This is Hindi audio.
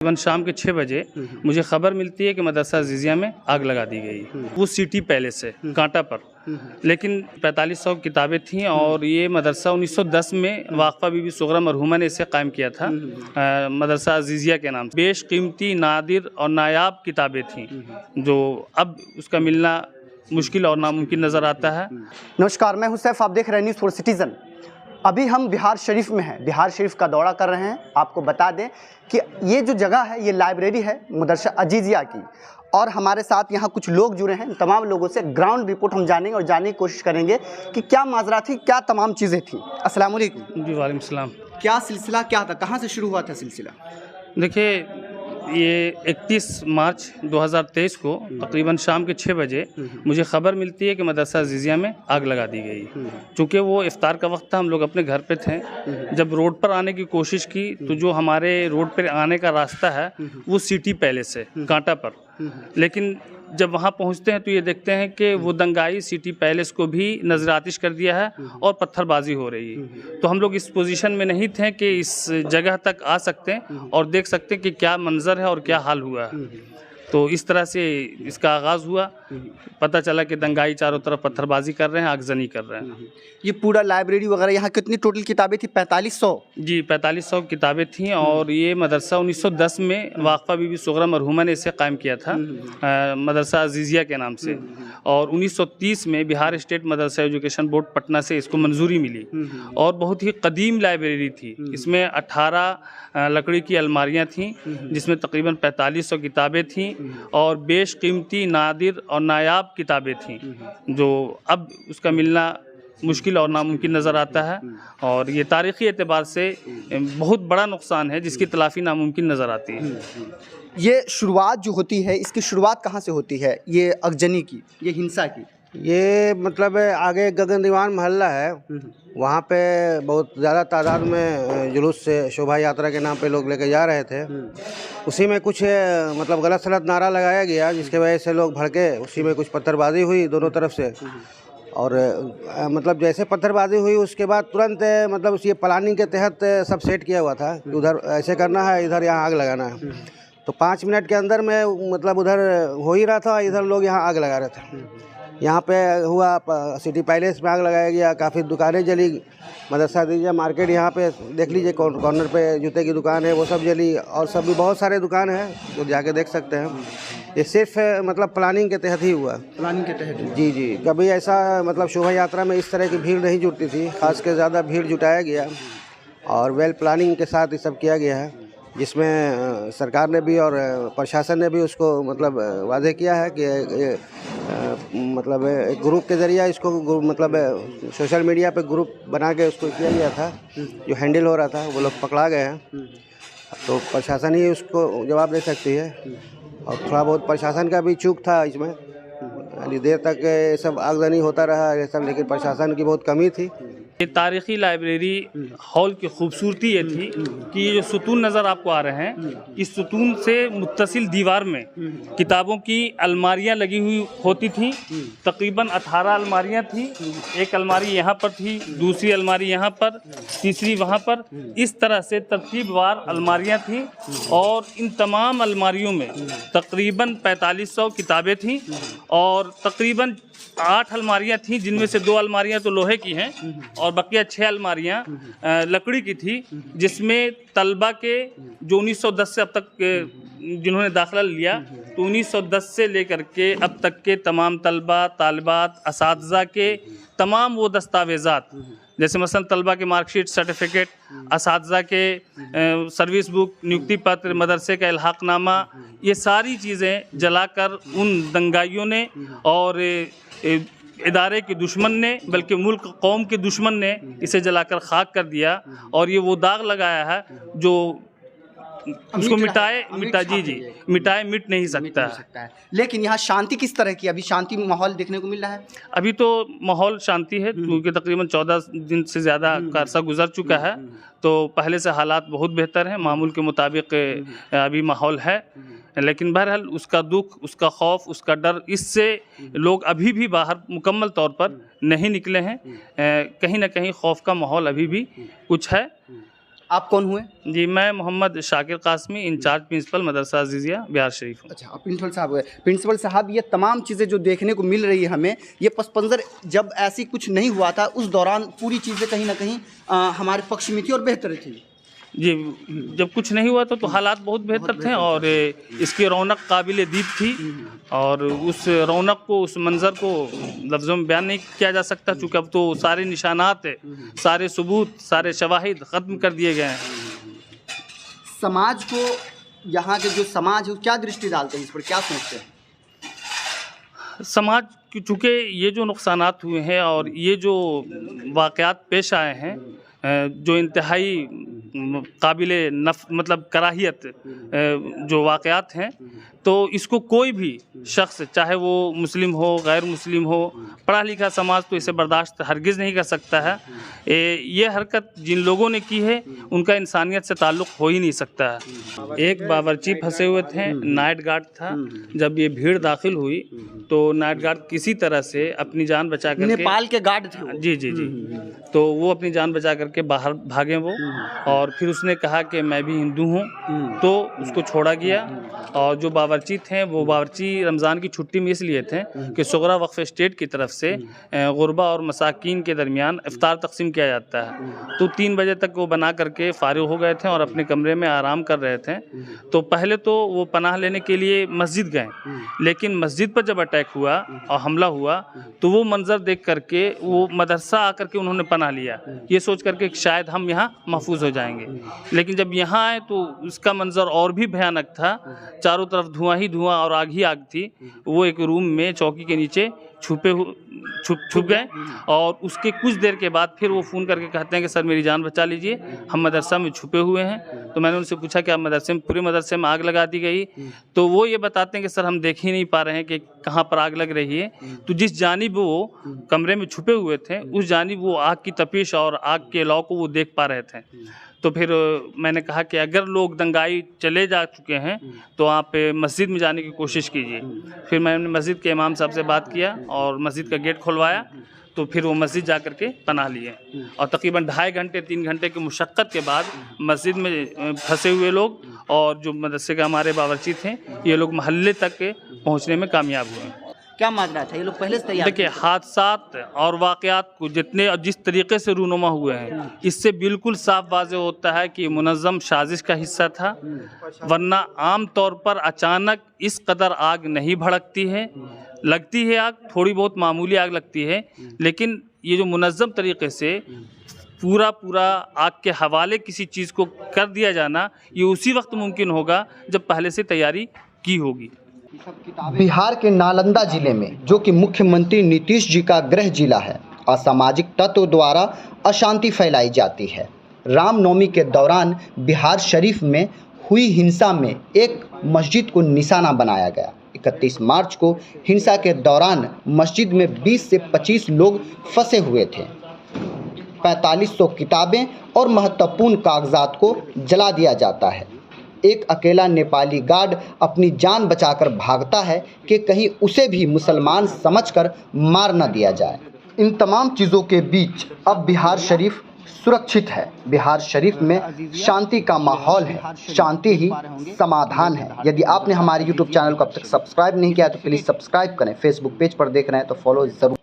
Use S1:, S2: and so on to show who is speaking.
S1: तकरीबन शाम के 6 बजे मुझे खबर मिलती है कि मदरसा अजीज़िया में आग लगा दी गई। वो सिटी पैलेस है कांटा पर, लेकिन 4500 किताबें थीं और ये मदरसा 1910 में वाक़फ़ा बीबी सुगरा मरहूमा ने इसे कायम किया था मदरसा अजीज़िया के नाम से। बेशकीमती, नादिर और नायाब किताबें थीं जो अब उसका मिलना मुश्किल और नामुमकिन नज़र आता है।
S2: नमस्कार, मैं हूं सैफ, आप देख रहे हैं न्यूज़ फॉर सिटीज़न। अभी हम बिहार शरीफ में हैं, बिहार शरीफ का दौरा कर रहे हैं। आपको बता दें कि ये जो जगह है ये लाइब्रेरी है मदरसा अजीज़िया की, और हमारे साथ यहाँ कुछ लोग जुड़े हैं। तमाम लोगों से ग्राउंड रिपोर्ट हम जानेंगे और जानने की कोशिश करेंगे कि क्या माजरा थी, क्या तमाम चीज़ें थी। अस्सलाम वालेकुम।
S1: जी वालेकुम सलाम।
S2: क्या सिलसिला क्या था, कहाँ से शुरू हुआ था सिलसिला?
S1: देखिए, ये 31 मार्च 2023 को तकरीबन शाम के 6 बजे मुझे ख़बर मिलती है कि मदरसा अजीज़िया में आग लगा दी गई। चूँकि वो इफ्तार का वक्त था, हम लोग अपने घर पे थे। जब रोड पर आने की कोशिश की तो जो हमारे रोड पर आने का रास्ता है वो सिटी पैलेस है कांटा पर, लेकिन जब वहाँ पहुँचते हैं तो ये देखते हैं कि वो दंगाई सिटी पैलेस को भी नज़र आतिश कर दिया है और पत्थरबाजी हो रही है। तो हम लोग इस पोजीशन में नहीं थे कि इस जगह तक आ सकते हैं और देख सकते हैं कि क्या मंजर है और क्या हाल हुआ है। तो इस तरह से इसका आगाज़ हुआ। पता चला कि दंगाई चारों तरफ पत्थरबाजी कर रहे हैं, आगजनी कर रहे हैं।
S2: ये पूरा लाइब्रेरी वगैरह, यहाँ कितनी टोटल किताबें थी? 4500। जी,
S1: 4500 किताबें थीं और ये मदरसा 1910 में वाक़फ़ा बीबी सुगरा मरहूमा ने इसे कायम किया था मदरसा अजीज़िया के नाम से, और 1930 में बिहार स्टेट मदरसा एजुकेशन बोर्ड पटना से इसको मंजूरी मिली। और बहुत ही कदीम लाइब्रेरी थी। इसमें 18 लकड़ी की अलमारियाँ थीं जिसमें तकरीबन 4500 किताबें थीं और बेशकीमती, नादिर और नायाब किताबें थीं जो अब उसका मिलना मुश्किल और नामुमकिन नज़र आता है। और ये तारीख़ी एतबार से बहुत बड़ा नुकसान है जिसकी तलाफ़ी नामुमकिन नज़र आती है।
S2: ये शुरुआत जो होती है, इसकी शुरुआत कहाँ से होती है, ये अगजनी की, ये हिंसा की?
S3: ये मतलब आगे गगन दीवान मोहल्ला है, वहाँ पे बहुत ज़्यादा तादाद में जुलूस से शोभा यात्रा के नाम पे लोग लेके जा रहे थे। उसी में कुछ मतलब गलत सलत नारा लगाया गया जिसके वजह से लोग भड़के। उसी में कुछ पत्थरबाजी हुई दोनों तरफ से, और मतलब जैसे पत्थरबाजी हुई उसके बाद तुरंत मतलब उस ये प्लानिंग के तहत सब सेट किया हुआ था कि उधर ऐसे करना है, इधर यहाँ आग लगाना है। तो 5 मिनट के अंदर में मतलब उधर हो ही रहा था, इधर लोग यहाँ आग लगा रहे थे। यहाँ पे हुआ सिटी पैलेस में आग लगाया गया, काफ़ी दुकानें जली। मदरसा अजीज़िया मार्केट यहाँ पे देख लीजिए, कॉर्नर पे जूते की दुकान है, वो सब जली, और सब भी बहुत सारे दुकान हैं तो जाके देख सकते हैं। ये सिर्फ मतलब प्लानिंग के तहत ही हुआ।
S2: प्लानिंग के तहत? जी
S3: जी। कभी ऐसा मतलब शोभा यात्रा में इस तरह की भीड़ नहीं जुटती थी, खास के ज़्यादा भीड़ जुटाया गया और वेल प्लानिंग के साथ ये सब किया गया है, जिसमें सरकार ने भी और प्रशासन ने भी उसको मतलब वादे किया है कि मतलब एक ग्रुप के ज़रिए इसको मतलब सोशल मीडिया पे ग्रुप बना के उसको किया गया था, जो हैंडल हो रहा था। वो लोग पकड़ा गए हैं, तो प्रशासन ही उसको जवाब दे सकती है। और थोड़ा बहुत प्रशासन का भी चूक था इसमें, यानी देर तक ये सब आगजनी होता रहा ये सब, लेकिन प्रशासन की बहुत कमी थी।
S1: ये तारीख़ी लाइब्रेरी हॉल की खूबसूरती ये थी कि ये जो सुतून नज़र आपको आ रहे हैं, इस सुतून से मुत्तसिल दीवार में किताबों की अलमारियां लगी हुई होती थीं। तकरीबन 18 अलमारियां थीं। एक अलमारी यहाँ पर थी, दूसरी अलमारी यहाँ पर, तीसरी वहाँ पर। इस तरह से तरतीबवार अलमारियां थीं और इन तमाम अलमारियों में तकरीबन 4500 किताबें थीं और तकरीबन 8 अलमारियां थीं जिनमें से 2 अलमारियां तो लोहे की हैं और बकिया 6 अलमारियां लकड़ी की थी, जिसमें तलबा के जो 1910 से अब तक जिन्होंने दाखिला लिया, तो 1910 से लेकर के अब तक के तमाम तलबा, तालिबात, असातिज़ा के तमाम वो दस्तावेज़ात, जैसे मसलन तलबा के मार्कशीट, सर्टिफिकेट, असातिज़ा के सर्विस बुक, नियुक्ति पत्र, मदरसे का इल्हाक़नामा, ये सारी चीज़ें जलाकर उन दंगाइयों ने और इदारे के दुश्मन ने, बल्कि मुल्क कौम के दुश्मन ने इसे जलाकर खाक कर दिया। और ये वो दाग लगाया है जो उसको मिटाए मिट नहीं सकता है।
S2: लेकिन यहाँ शांति किस तरह की, अभी शांति माहौल देखने को मिल रहा है?
S1: अभी तो माहौल शांति है क्योंकि तकरीबन 14 दिन से ज़्यादा का अरसा गुजर चुका है, तो पहले से हालात बहुत बेहतर हैं, मामूल के मुताबिक अभी माहौल है। लेकिन बहरहाल उसका दुख, उसका खौफ, उसका डर, इससे लोग अभी भी बाहर मुकम्मल तौर पर नहीं निकले हैं। कहीं ना कहीं खौफ का माहौल अभी भी कुछ है।
S2: आप कौन हुए?
S1: जी, मैं मोहम्मद शाकिर कासमी, इंचार्ज प्रिंसिपल मदरसा अजीजिया बिहार शरीफ हूँ।
S2: अच्छा, आप प्रिंसिपल साहब हुए। प्रिंसिपल साहब, ये तमाम चीज़ें जो देखने को मिल रही है हमें, ये पस मंज़र जब ऐसी कुछ नहीं हुआ था उस दौरान पूरी चीज़ें कहीं ना कहीं हमारे पक्ष में थी और बेहतर थी।
S1: जी, जब कुछ नहीं हुआ तो हालात बहुत बेहतर थे और इसकी रौनक काबिल दीद थी और उस रौनक को, उस मंज़र को लफ्ज़ों में बयान नहीं किया जा सकता, चूँकि अब तो सारे निशानात, सारे सबूत, सारे शवाहिद ख़त्म कर दिए गए हैं।
S2: समाज को, यहाँ के जो समाज है वो क्या दृष्टि डालते हैं इस पर, क्या सोचते हैं?
S1: समाज चूँकि ये जो नुकसानात हुए हैं और ये जो वाक़यात पेश आए हैं, जो इंतहाई काबिले मतलब कराहियत जो वाक़यात हैं, तो इसको कोई भी शख्स, चाहे वो मुस्लिम हो, गैर मुस्लिम हो, पढ़ा लिखा समाज तो इसे बर्दाश्त हरगिज़ नहीं कर सकता है। ये हरकत जिन लोगों ने की है उनका इंसानियत से ताल्लुक़ हो ही नहीं सकता है। एक बावर्ची फंसे हुए थे, नाइट गार्ड था। जब ये भीड़ दाखिल हुई तो नाइट गार्ड किसी तरह से अपनी जान बचा करके,
S2: नेपाल के गार्ड थे वो।
S1: जी जी जी, तो वो अपनी जान बचा करके बाहर भागे वो, और फिर उसने कहा कि मैं भी हिंदू हूँ, तो उसको छोड़ा गया। और जो बावर्ची थे वो बावर्ची रमज़ान की छुट्टी में इसलिए थे कि सुगरा वक्फ स्टेट की तरफ से गुरबा और मसाकीन के दरमियान इफ्तार तकसीम किया जाता है। तो 3 बजे तक वो बना करके फ़ारिग हो गए थे और अपने कमरे में आराम कर रहे थे। तो पहले तो वो पनाह लेने के लिए मस्जिद गए, लेकिन मस्जिद पर जब अटैक हुआ और हमला हुआ तो वो मंज़र देख करके वो मदरसा आकर के उन्होंने पनाह लिया, ये सोच करके कि शायद हम यहाँ महफूज हो जाएंगे। लेकिन जब यहाँ आए तो उसका मंज़र और भी भयानक था। चारों तरफ धुआं ही धुआं और आग ही आग थी। वो एक रूम में चौकी के नीचे छुप गए और उसके कुछ देर के बाद फिर वो फ़ोन करके कहते हैं कि सर मेरी जान बचा लीजिए, हम मदरसा में छुपे हुए हैं। तो मैंने उनसे पूछा कि आप मदरसे में, पूरे मदरसे में आग लगा दी गई? तो वो ये बताते हैं कि सर हम देख ही नहीं पा रहे हैं कि कहाँ पर आग लग रही है। तो जिस जानिब वो कमरे में छुपे हुए थे उस जानिब वो आग की तपिश और आग के लौ को वो देख पा रहे थे। तो फिर मैंने कहा कि अगर लोग दंगाई चले जा चुके हैं तो आप मस्जिद में जाने की कोशिश कीजिए। फिर मैंने मस्जिद के इमाम साहब से बात किया और मस्जिद का गेट खुलवाया, तो फिर वो मस्जिद जा कर के पनाह लिए और तकरीबन 2.5 घंटे 3 घंटे की मुशक्क़त के बाद मस्जिद में फंसे हुए लोग और जो मदरसे के हमारे बावर्ची थे, ये लोग महल्ले तक पहुँचने में कामयाब हुए।
S2: क्या माजरा था? ये लोग पहले से तैयार?
S1: देखिए, हादसात और वाक़यात को जितने और जिस तरीके से रूनुमा हुए हैं, इससे बिल्कुल साफ वाज़ेह होता है कि मुनज़्ज़म साजिश का हिस्सा था। वरना आम तौर पर अचानक इस कदर आग नहीं भड़कती है। लगती है आग, थोड़ी बहुत मामूली आग लगती है, लेकिन ये जो मुनज़्ज़म तरीके से पूरा आग के हवाले किसी चीज़ को कर दिया जाना, ये उसी वक्त मुमकिन होगा जब पहले से तैयारी की होगी।
S2: बिहार के नालंदा जिले में, जो कि मुख्यमंत्री नीतीश जी का गृह जिला है, असामाजिक तत्व द्वारा अशांति फैलाई जाती है। रामनवमी के दौरान बिहार शरीफ में हुई हिंसा में एक मस्जिद को निशाना बनाया गया। 31 मार्च को हिंसा के दौरान मस्जिद में 20 से 25 लोग फंसे हुए थे। 4500 किताबें और महत्वपूर्ण कागजात को जला दिया जाता है। एक अकेला नेपाली गार्ड अपनी जान बचाकर भागता है कि कहीं उसे भी मुसलमान समझकर मार न दिया जाए। इन तमाम चीज़ों के बीच अब बिहार शरीफ सुरक्षित है। बिहार शरीफ में शांति का माहौल है, शांति ही समाधान है। यदि आपने हमारे YouTube चैनल को अब तक सब्सक्राइब नहीं किया तो प्लीज़ सब्सक्राइब करें। फेसबुक पेज पर देख रहे हैं तो फॉलो ज़रूर